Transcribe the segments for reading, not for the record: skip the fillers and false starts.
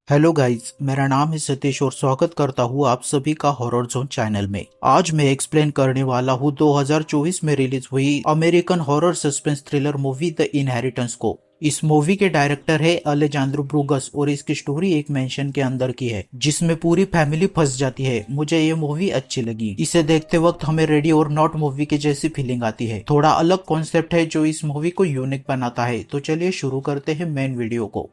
Hello guys, मेरा नाम है सतीश और स्वागत करता हूँ आप सभी का हॉरर जोन चैनल में। आज मैं एक्सप्लेन करने वाला हूँ 2024 में रिलीज हुई American horror suspense thriller movie the inheritance को। इस मूवी के डायरेक्टर है अलेजांद्रो ब्रूगस और इसकी स्टोरी एक मेंशन के अंदर की है जिसमें पूरी फैमिली फंस जाती है। मुझे ये मूवी अच्छी लगी। इसे देखते वक्त हमें रेडी और नॉट मूवी की जैसी फीलिंग आती है। थोड़ा अलग कॉन्सेप्ट है जो इस मूवी को यूनिक बनाता है। तो चलिए शुरू करते हैं मेन वीडियो को।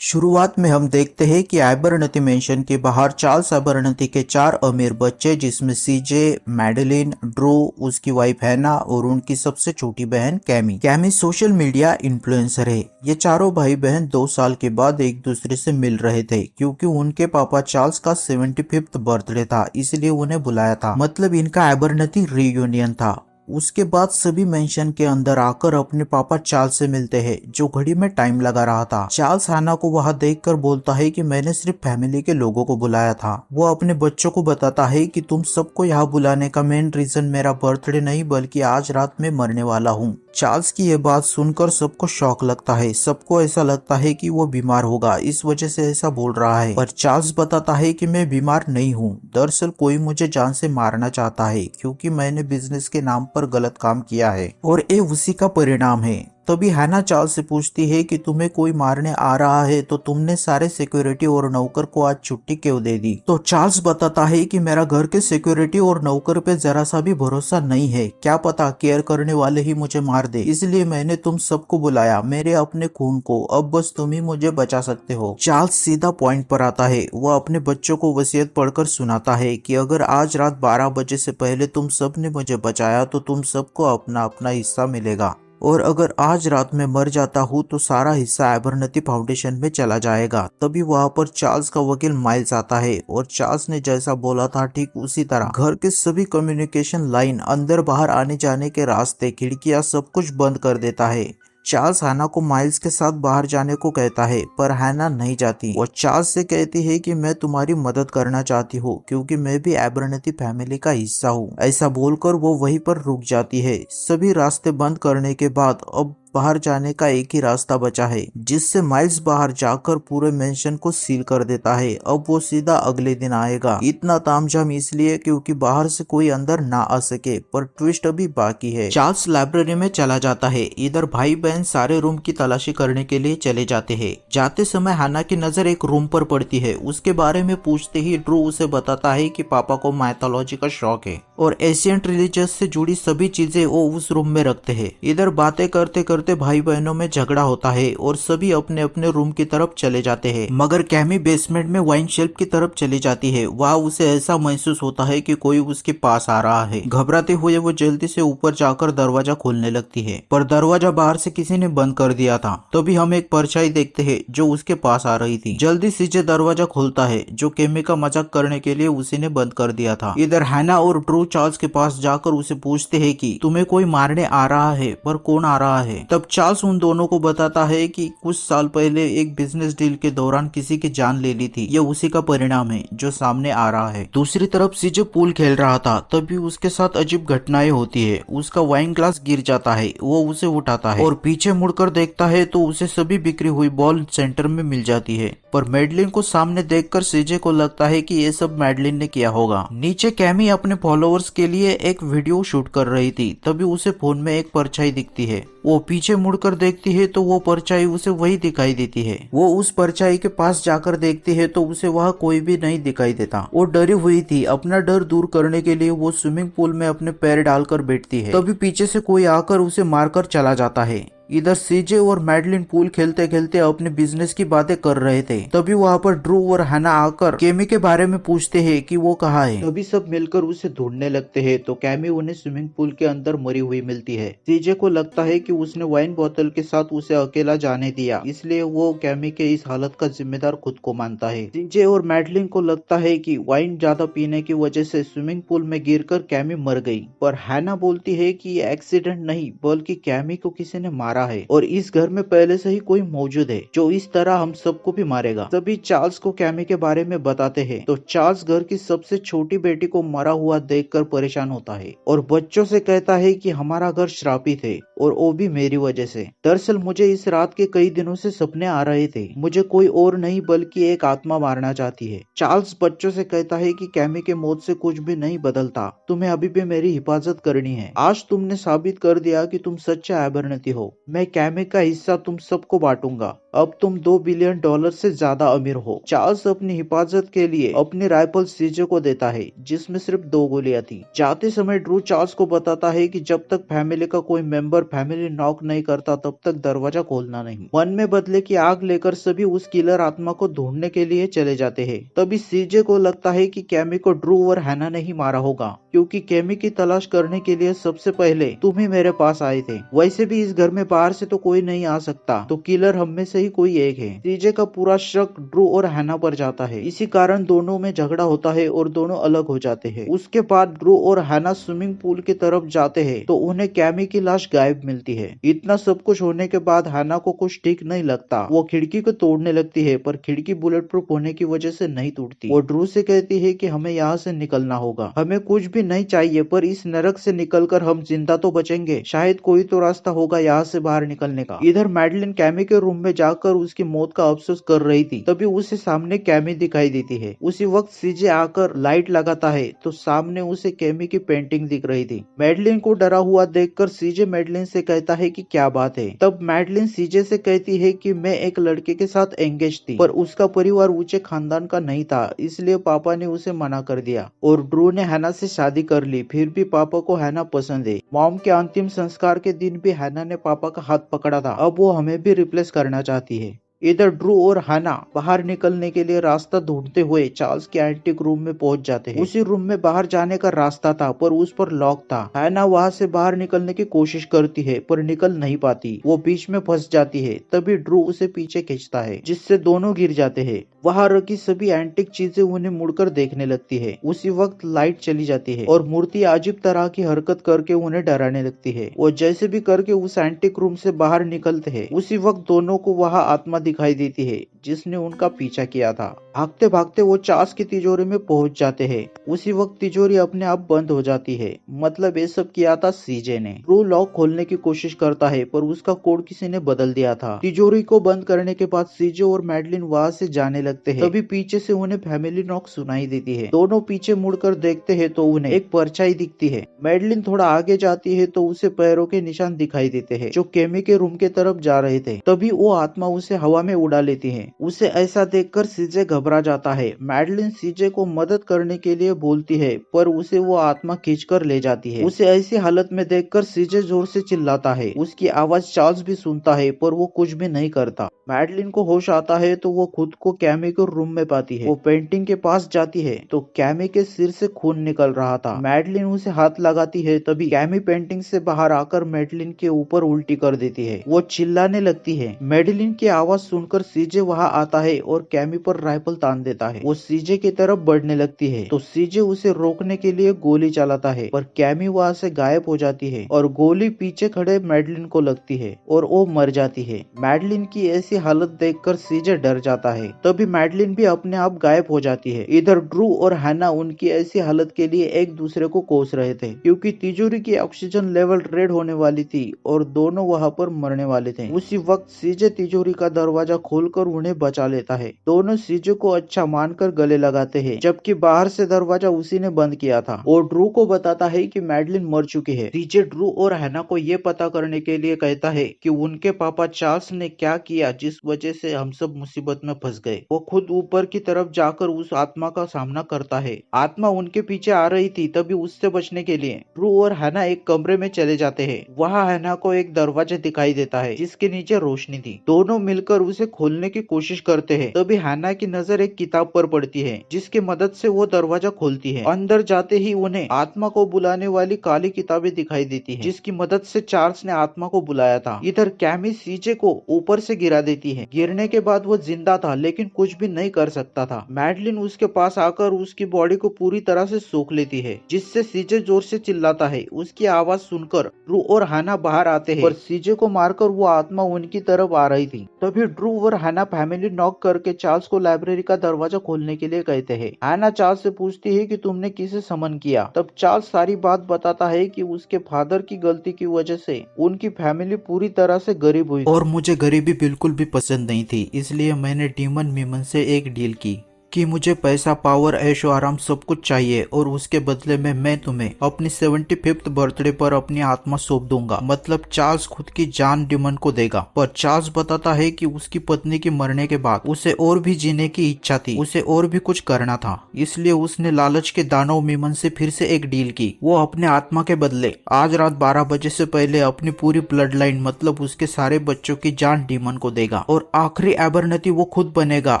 शुरुआत में हम देखते हैं कि एबरनती मेंशन के बाहर चार्ल्स एबरनती के 4 अमीर बच्चे जिसमें सीजे, मैडेलिन, ड्रू, उसकी वाइफ हैना और उनकी सबसे छोटी बहन chemo. Chemo social media influencer है। ये चारों भाई बहन 2 साल के बाद एक दूसरे से मिल रहे थे क्योंकि उनके पापा चार्ल्स का 75th बर्थडे था, इसलिए उन्हें बुलाया था। मतलब इनका एबरनती रीयूनियन था। उसके बाद सभी मेंशन के अंदर आकर अपने पापा चार्ल्स से मिलते हैं जो घड़ी में टाइम लगा रहा था। चार्ल्स हैना को वहां देखकर बोलता है कि मैंने सिर्फ फैमिली के लोगों को बुलाया था। वो अपने बच्चों को बताता है कि तुम सबको यहाँ बुलाने का मेन रीजन मेरा बर्थडे नहीं बल्कि आज रात में मरने वाला हूँ। चार्ल्स की ये बात सुनकर सबको शॉक लगता है। सबको ऐसा लगता है कि वो बीमार होगा, इस वजह से ऐसा बोल रहा है। पर चार्ल्स बताता है कि मैं बीमार नहीं हूँ, दरअसल कोई मुझे जान से मारना चाहता है क्योंकि मैंने बिजनेस के नाम पर गलत काम किया है और ये उसी का परिणाम है। तभी हैना चार्ल्स से पूछती है कि तुम्हें कोई मारने आ रहा है तो तुमने सारे सिक्योरिटी और नौकर को आज छुट्टी क्यों दे दी। तो चार्ल्स बताता है कि मेरा घर के सिक्योरिटी और नौकर पे जरा सा भी भरोसा नहीं है, क्या पता केयर करने वाले ही मुझे मार दे, इसलिए मैंने तुम सबको बुलाया, मेरे अपने खून को, अब बस तुम ही मुझे बचा सकते हो। चार्ल्स सीधा पॉइंट पर आता है। वह अपने बच्चों को वसीयत पढ़कर सुनाता है कि अगर आज रात 12 बजे से पहले तुम सब ने मुझे बचाया तो तुम सबको अपना अपना हिस्सा मिलेगा, और अगर आज रात में मर जाता हूँ तो सारा हिस्सा एबरनती फाउंडेशन में चला जाएगा। तभी वहाँ पर चार्ल्स का वकील माइल्स आता है और चार्ल्स ने जैसा बोला था ठीक उसी तरह घर के सभी कम्युनिकेशन लाइन, अंदर बाहर आने जाने के रास्ते, खिड़कियां सब कुछ बंद कर देता है। चार्ल्स हैना को माइल्स के साथ बाहर जाने को कहता है पर हैना नहीं जाती। वो चार्ल्स से कहती है कि मैं तुम्हारी मदद करना चाहती हूँ क्योंकि मैं भी एबरनती फैमिली का हिस्सा हूँ। ऐसा बोलकर वो वहीं पर रुक जाती है। सभी रास्ते बंद करने के बाद अब बाहर जाने का एक ही रास्ता बचा है जिससे माइल्स बाहर जाकर पूरे मेंशन को सील कर देता है। अब वो सीधा अगले दिन आएगा। इतना तामझाम इसलिए क्योंकि बाहर से कोई अंदर ना आ सके, पर ट्विस्ट अभी बाकी है। चार्ल्स लाइब्रेरी में चला जाता है। इधर भाई बहन सारे रूम की तलाशी करने के लिए चले जाते हैं। जाते समय हैना की नजर एक रूम पर पड़ती है। उसके बारे में पूछते ही ड्रू उसे बताता है कि पापा को माइथोलॉजी का शौक है और एशियंट रिलीजियस से जुड़ी सभी चीजें वो उस रूम में रखते हैं। इधर बातें करते करते भाई बहनों में झगड़ा होता है और सभी अपने अपने रूम की तरफ चले जाते हैं, मगर कैमी बेसमेंट में वाइन शेल्फ की तरफ चली जाती है। वहाँ उसे ऐसा महसूस होता है कि कोई उसके पास आ रहा है। घबराते हुए वो जल्दी से ऊपर जाकर दरवाजा खोलने लगती है, पर दरवाजा बाहर से किसी ने बंद कर दिया था। तभी हम एक परछाई देखते हैं जो उसके पास आ रही थी। जल्दी सीजे दरवाजा खोलता है जो कैमी का मजाक करने के लिए उसी ने बंद कर दिया था। इधर हैना और ड्रू चार्ल्स के पास जाकर उसे पूछते हैं कि तुम्हें कोई मारने आ रहा है, पर कौन आ रहा है। तब चार्ल्स उन दोनों को बताता है कि कुछ साल पहले एक बिजनेस डील के दौरान किसी की जान ले ली थी। ये उसी का परिणाम है जो सामने आ रहा है। दूसरी तरफ सीजे पूल खेल रहा था, तभी उसके साथ अजीब घटनाएं होती है। उसका वाइन ग्लास गिर जाता है, वो उसे उठाता है और पीछे मुड़कर देखता है तो उसे सभी बिखरी हुई बॉल सेंटर में मिल जाती है। पर मैडलिन को सामने देखकर सीजे को लगता है कि ये सब मैडलिन ने किया होगा। नीचे कैमी अपने फॉलोअर्स के लिए एक वीडियो शूट कर रही थी। तभी उसे फोन में एक परछाई दिखती है। वो पीछे मुड़कर देखती है तो वो परछाई उसे वही दिखाई देती है। वो उस परछाई के पास जाकर देखती है तो उसे वहाँ कोई भी नहीं दिखाई देता। वो डरी हुई थी। अपना डर दूर करने के लिए वो स्विमिंग पूल में अपने पैर डालकर बैठती है। तभी पीछे से कोई आकर उसे मारकर चला जाता है। इधर सीजे और मैडलिन पूल खेलते खेलते अपने बिजनेस की बातें कर रहे थे। तभी वहाँ पर ड्रू और हैना आकर कैमी के बारे में पूछते हैं कि वो कहाँ है। तभी सब मिलकर उसे ढूंढने लगते हैं तो कैमी उन्हें स्विमिंग पूल के अंदर मरी हुई मिलती है। सीजे को लगता है कि उसने वाइन बोतल के साथ उसे अकेला जाने दिया, इसलिए वो कैमी के इस हालत का जिम्मेदार खुद को मानता है। सीजे और मैडलिन को लगता है कि वाइन ज्यादा पीने की वजह से स्विमिंग पूल में गिरकर कैमी मर गई, पर हैना बोलती है कि ये एक्सीडेंट नहीं बल्कि कैमी को किसी ने मारा है और इस घर में पहले से ही कोई मौजूद है जो इस तरह हम सबको भी मारेगा। सभी चार्ल्स को कैमी के बारे में बताते हैं तो चार्ल्स घर की सबसे छोटी बेटी को मरा हुआ देखकर परेशान होता है और बच्चों से कहता है कि हमारा घर श्रापित है और वो भी मेरी वजह से। दरअसल मुझे इस रात के कई दिनों से सपने आ रहे थे। मुझे कोई और नहीं बल्कि एक आत्मा मारना चाहती है। चार्ल्स बच्चों से कहता है कि कैमी के मौत से कुछ भी नहीं बदलता, तुम्हें अभी भी मेरी हिफाजत करनी है। आज तुमने साबित कर दिया कि तुम सच्चे आइबरनती हो। मैं कैमी का हिस्सा तुम सबको बांटूंगा। अब तुम $2 बिलियन से ज्यादा अमीर हो। चार्ल्स अपनी हिफाजत के लिए अपनी राइफल सीजे को देता है, जिसमें सिर्फ 2 गोलियां थी। जाते समय ड्रू चार्ल्स को बताता है कि जब तक फैमिली का कोई मेंबर फैमिली नॉक नहीं करता तब तक दरवाजा खोलना नहीं। मन में बदले की आग लेकर सभी उस किलर आत्मा को ढूंढने के लिए चले जाते हैं। तभी सीजे को लगता है कि कैमी को ड्रू और हैना ने ही मारा होगा, क्योंकि कैमी की तलाश करने के लिए सबसे पहले तुम ही मेरे पास आए थे। वैसे भी इस घर में बाहर से तो कोई नहीं आ सकता, तो किलर हम में से ही कोई एक है। सीजे का पूरा शक ड्रू और हैना पर जाता है। इसी कारण दोनों में झगड़ा होता है और दोनों अलग हो जाते हैं। उसके बाद ड्रू और हैना स्विमिंग पूल की तरफ जाते हैं तो उन्हें कैमी की लाश गायब मिलती है। इतना सब कुछ होने के बाद हैना को कुछ ठीक नहीं लगता। वो खिड़की को तोड़ने लगती है, पर खिड़की बुलेट प्रूफ होने की वजह से नहीं टूटती। वो ड्रू से कहती है कि हमें यहाँ से निकलना होगा। हमें कुछ भी नहीं चाहिए, पर इस नरक से निकलकर हम जिंदा तो बचेंगे। शायद कोई तो रास्ता होगा यहाँ से बाहर निकलने का। इधर मैडलिन कैमी के रूम में जाकर उसकी मौत का अफसोस कर रही थी, तभी उसे सामने कैमी दिखाई देती है। उसी वक्त सीजे आकर लाइट लगाता है तो सामने उसे कैमी की पेंटिंग दिख रही थी। मैडलिन को डरा हुआ देखकर सीजे मैडलिन से कहता है कि क्या बात है। तब मैडलिन सीजे से कहती है कि मैं एक लड़के के साथ एंगेज थी, पर उसका परिवार ऊंचे खानदान का नहीं था, इसलिए पापा ने उसे मना कर दिया और ड्रू ने हैना से शादी कर ली। फिर भी पापा को हैना पसंद है। मॉम के अंतिम संस्कार के दिन भी हैना ने पापा का हाथ पकड़ा था। अब वो हमें भी रिप्लेस करना चाहती है। इधर ड्रू और हैना बाहर निकलने के लिए रास्ता ढूंढते हुए चार्ल्स के एंटीक रूम में पहुंच जाते हैं। उसी रूम में बाहर जाने का रास्ता था, पर उस पर लॉक था। हैना वहां से बाहर निकलने की कोशिश करती है, पर निकल नहीं पाती। वो बीच में फंस जाती है। तभी ड्रू उसे पीछे खींचता है, जिससे दोनों गिर जाते हैं। वहां रखी सभी एंटीक चीजें उन्हें मुड़कर देखने लगती है। उसी वक्त लाइट चली जाती है और मूर्ति अजीब तरह की हरकत करके उन्हें डराने लगती है। वो जैसे भी करके उस एंटीक रूम से बाहर निकलते हैं। उसी वक्त दोनों को वहां आत्मा दिखाई देती है, जिसने उनका पीछा किया था। भागते भागते वो चार्ल्स की तिजोरी में पहुंच जाते हैं। उसी वक्त तिजोरी अपने आप बंद हो जाती है। मतलब ये सब किया था सीजे ने। ड्रू लॉक खोलने की कोशिश करता है, पर उसका कोड किसी ने बदल दिया था। तिजोरी को बंद करने के बाद सीजे और मैडलिन वहां से जाने लगते हैं। तभी पीछे से उन्हें फैमिली नॉक सुनाई देती है। दोनों पीछे मुड़कर देखते हैं तो उन्हें एक परछाई दिखती है। मैडलिन थोड़ा आगे जाती है तो उसे पैरों के निशान दिखाई देते हैं, जो केमी के रूम के तरफ जा रहे थे। तभी वो आत्मा उसे हवा में उड़ा लेती है। उसे ऐसा देखकर सीजे घबरा जाता है। मैडलिन सीजे को मदद करने के लिए बोलती है, पर उसे वो आत्मा खींचकर ले जाती है। उसे ऐसी हालत में देखकर सीजे जोर से चिल्लाता है। उसकी आवाज चार्ल्स भी सुनता है, पर वो कुछ भी नहीं करता। मैडलिन को होश आता है तो वो खुद को कैमी के रूम में पाती है। वो पेंटिंग के पास जाती है तो कैमी के सिर से खून निकल रहा था। मैडलिन उसे हाथ लगाती है, तभी कैमी पेंटिंग से बाहर आकर मैडलिन के ऊपर उल्टी कर देती है। वो चिल्लाने लगती है। मैडलिन की आवाज सुनकर सीजे वहां आता है और कैमी पर राइफल तान देता है। वो सीजे की तरफ बढ़ने लगती है तो सीजे उसे रोकने के लिए गोली चलाता है, पर कैमी वहां से गायब हो जाती है और गोली पीछे खड़े मैडलिन को लगती है और वो मर जाती है। मैडलिन की ऐसी हालत देखकर सीजे डर जाता है। तभी मैडलिन भी अपने आप गायब हो जाती है। इधर ड्रू और हैना उनकी ऐसी हालत के लिए एक दूसरे को कोस रहे थे, क्योंकि तिजोरी की ऑक्सीजन लेवल रेड होने वाली थी और दोनों वहां पर मरने वाले थे। उसी वक्त सीजे तिजोरी का दरवाजा खोलकर उन्हें बचा लेता है। दोनों सीजे को अच्छा मानकर गले लगाते हैं, जबकि बाहर से दरवाजा उसी ने बंद किया था और ड्रू को बताता है कि मैडलिन मर चुकी है। सीजे ड्रू और हैना को ये पता करने के लिए कहता है कि उनके पापा चार्ल्स ने क्या किया जिस वजह से हम सब मुसीबत में फंस गए। वो खुद ऊपर की तरफ जाकर उस आत्मा का सामना करता है। आत्मा उनके पीछे आ रही थी, तभी उससे बचने के लिए ड्रू और हैना एक कमरे में चले जाते हैं। वहाँ हैना को एक दरवाजा दिखाई देता है, जिसके नीचे रोशनी थी। दोनों मिलकर उसे खोलने की कोशिश करते हैं। तभी हैना की नजर एक किताब पर पड़ती है, जिसकी मदद से वो दरवाजा खोलती है। अंदर जाते ही उन्हें आत्मा को बुलाने वाली काली किताबें दिखाई देती है, जिसकी मदद से चार्ल्स ने आत्मा को बुलाया था। इधर कैमी सीजे को ऊपर से गिरा देती है। गिरने के बाद वो जिंदा था, लेकिन कुछ भी नहीं कर सकता था। मैडलिन उसके पास आकर उसकी बॉडी को पूरी तरह से सोख लेती है, जिससे सीजे जोर से चिल्लाता है। उसकी आवाज सुनकर ड्रू और हैना बाहर आते हैं, पर सीजे को मारकर वो आत्मा उनकी तरफ आ रही थी। तभी ड्रू और हैना फैमिली नॉक करके चार्ल्स को लाइब्रेरी का दरवाजा खोलने के लिए कहते हैं। हैना चार्ल्स से पूछती है कि तुमने किसे समन किया। तब चार्ल्स सारी बात बताता है कि उसके फादर की गलती की वजह से उनकी फैमिली पूरी तरह से गरीब हुई और मुझे गरीबी बिल्कुल भी पसंद नहीं थी, इसलिए मैंने डीमन मीमन से एक डील की कि मुझे पैसा, पावर, ऐशो आराम सब कुछ चाहिए और उसके बदले में मैं तुम्हें अपनी 75th बर्थडे पर अपनी आत्मा सौंप दूंगा। मतलब चार्ल्स खुद की जान डीमन को देगा। पर चार्ल्स बताता है कि उसकी पत्नी के मरने के बाद उसे और भी जीने की इच्छा थी, उसे और भी कुछ करना था, इसलिए उसने लालच के दानव मीमन से फिर से एक डील की। वो अपने आत्मा के बदले आज रात 12 बजे से पहले अपनी पूरी ब्लड लाइन मतलब उसके सारे बच्चों की जान डीमन को देगा और आखिरी एबरनती वो खुद बनेगा।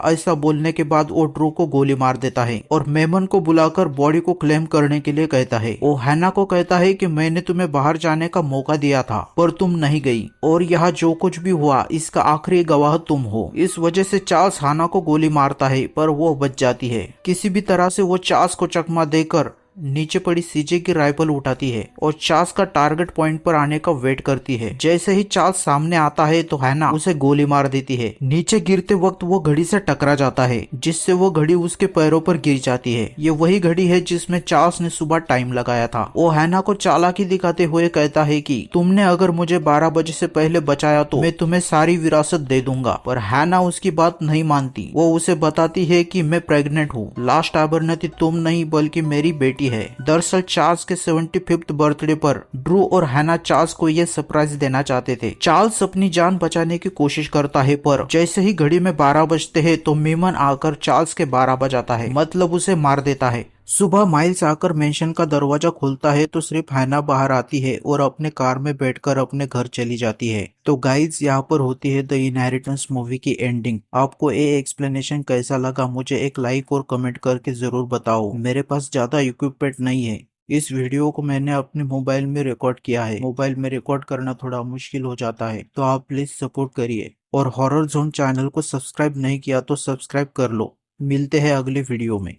ऐसा बोलने के बाद वो ड्रू को गोली मार देता है और मेमन को बुलाकर बॉडी को क्लेम करने के लिए कहता है। वो हैना को कहता है कि मैंने तुम्हें बाहर जाने का मौका दिया था पर तुम नहीं गई और यहाँ जो कुछ भी हुआ इसका आखिरी गवाह तुम हो। इस वजह से चार्ल्स हैना को गोली मारता है पर वो बच जाती है। किसी भी तरह से वो चार्ल्स को चकमा देकर नीचे पड़ी सीजे की राइफल उठाती है और चार्ल्स का टारगेट पॉइंट पर आने का वेट करती है। जैसे ही चार्ल्स सामने आता है तो हैना उसे गोली मार देती है। नीचे गिरते वक्त वो घड़ी से टकरा जाता है जिससे वो घड़ी उसके पैरों पर गिर जाती है। ये वही घड़ी है जिसमें चार्ल्स ने सुबह टाइम लगाया था। वो हैना को चालाकी दिखाते हुए कहता है कि तुमने अगर मुझे 12 बजे से पहले बचाया तो मैं तुम्हें सारी विरासत दे दूंगा। पर हैना उसकी बात नहीं मानती। वो उसे बताती है कि मैं प्रेग्नेंट हूँ। लास्ट एबरनती तुम नहीं बल्कि मेरी बेटी है। दरअसल चार्ल्स के 75th बर्थडे पर ड्रू और हैना चार्ल्स को यह सरप्राइज देना चाहते थे। चार्ल्स अपनी जान बचाने की कोशिश करता है पर जैसे ही घड़ी में 12 बजते हैं तो मेमन आकर चार्ल्स के 12 बजाता है, मतलब उसे मार देता है। सुबह माइल्स आकर मेंशन का दरवाजा खोलता है तो सिर्फ हैना बाहर आती है और अपने कार में बैठकर अपने घर चली जाती है। तो गाइज यहाँ पर होती है द इनहेरिटेंस मूवी की एंडिंग। आपको ये एक्सप्लेनेशन कैसा लगा मुझे एक लाइक और कमेंट करके जरूर बताओ। मेरे पास ज्यादा इक्विपमेंट नहीं है। इस वीडियो को मैंने अपने मोबाइल में रिकॉर्ड किया है। मोबाइल में रिकॉर्ड करना थोड़ा मुश्किल हो जाता है तो आप प्लीज सपोर्ट करिए और हॉरर जोन चैनल को सब्सक्राइब नहीं किया तो सब्सक्राइब कर लो। मिलते हैं अगले वीडियो में।